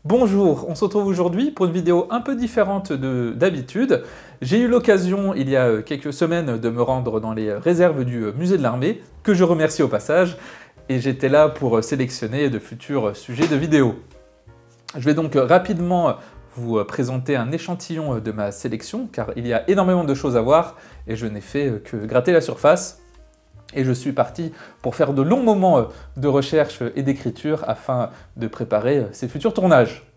Bonjour, on se retrouve aujourd'hui pour une vidéo un peu différente d'habitude. J'ai eu l'occasion il y a quelques semaines de me rendre dans les réserves du musée de l'armée, que je remercie au passage, et j'étais là pour sélectionner de futurs sujets de vidéo. Je vais donc rapidement vous présenter un échantillon de ma sélection, car il y a énormément de choses à voir, et je n'ai fait que gratter la surface. Et je suis parti pour faire de longs moments de recherche et d'écriture afin de préparer ces futurs tournages.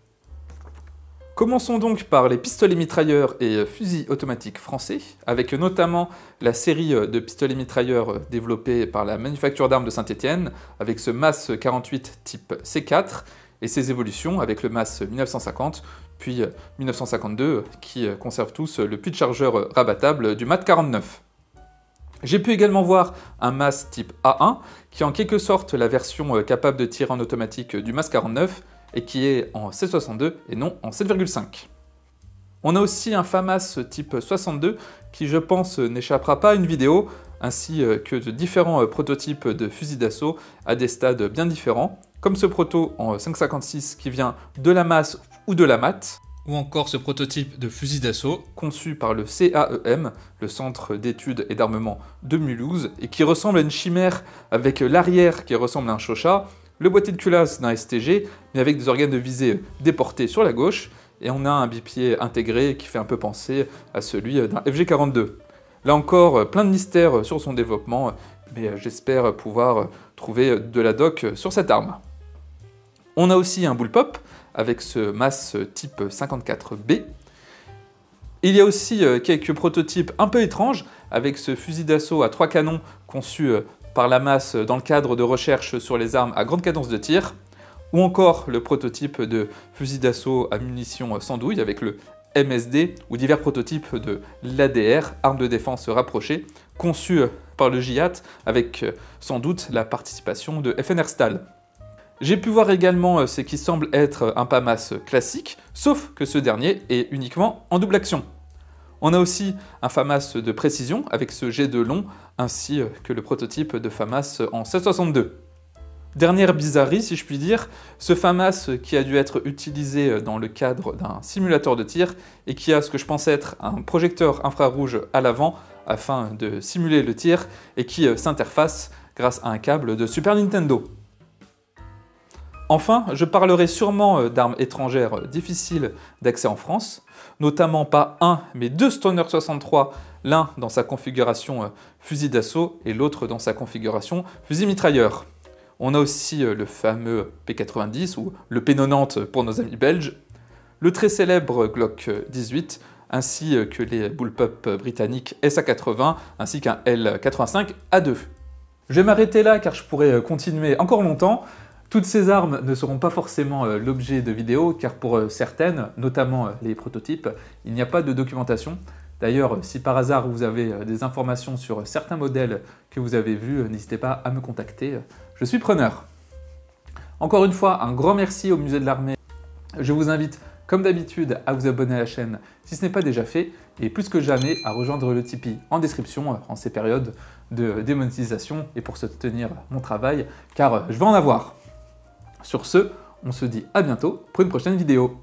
Commençons donc par les pistolets mitrailleurs et fusils automatiques français, avec notamment la série de pistolets mitrailleurs développés par la manufacture d'armes de Saint-Étienne, avec ce MAS 48 type C4, et ses évolutions avec le MAS 1950, puis 1952, qui conservent tous le puits de chargeur rabattable du MAT 49. J'ai pu également voir un MAS type A1, qui est en quelque sorte la version capable de tirer en automatique du MAS 49, et qui est en 7,62 et non en 7,5. On a aussi un FAMAS type 62, qui je pense n'échappera pas à une vidéo, ainsi que de différents prototypes de fusils d'assaut à des stades bien différents, comme ce proto en 5,56 qui vient de la MAS ou de la MAT, ou encore ce prototype de fusil d'assaut conçu par le CAEM, le Centre d'études et d'armement de Mulhouse, et qui ressemble à une chimère avec l'arrière qui ressemble à un Chauchat, le boîtier de culasse d'un STG, mais avec des organes de visée déportés sur la gauche, et on a un bipied intégré qui fait un peu penser à celui d'un FG42. Là encore, plein de mystères sur son développement, mais j'espère pouvoir trouver de la doc sur cette arme. On a aussi un bullpup, avec ce MAS type 54B. Il y a aussi quelques prototypes un peu étranges, avec ce fusil d'assaut à 3 canons conçu par la MAS dans le cadre de recherche sur les armes à grande cadence de tir, ou encore le prototype de fusil d'assaut à munitions sans douille avec le MSD, ou divers prototypes de l'ADR, arme de défense rapprochée, conçu par le JIAT avec sans doute la participation de FNR Stahl. J'ai pu voir également ce qui semble être un FAMAS classique, sauf que ce dernier est uniquement en double action. On a aussi un FAMAS de précision avec ce jet de long, ainsi que le prototype de FAMAS en 7,62. Dernière bizarrerie, si je puis dire, ce FAMAS qui a dû être utilisé dans le cadre d'un simulateur de tir et qui a ce que je pense être un projecteur infrarouge à l'avant afin de simuler le tir et qui s'interface grâce à un câble de Super Nintendo. Enfin, je parlerai sûrement d'armes étrangères difficiles d'accès en France, notamment pas un, mais deux Stoner 63, l'un dans sa configuration fusil d'assaut et l'autre dans sa configuration fusil mitrailleur. On a aussi le fameux P90 ou le P90 pour nos amis belges, le très célèbre Glock 18, ainsi que les bullpup britanniques SA80 ainsi qu'un L85A2. Je vais m'arrêter là car je pourrais continuer encore longtemps. Toutes ces armes ne seront pas forcément l'objet de vidéos, car pour certaines, notamment les prototypes, il n'y a pas de documentation. D'ailleurs, si par hasard vous avez des informations sur certains modèles que vous avez vus, n'hésitez pas à me contacter, je suis preneur. Encore une fois, un grand merci au musée de l'armée. Je vous invite, comme d'habitude, à vous abonner à la chaîne si ce n'est pas déjà fait, et plus que jamais à rejoindre le Tipeee en description en ces périodes de démonétisation et pour soutenir mon travail, car je vais en avoir. Sur ce, on se dit à bientôt pour une prochaine vidéo.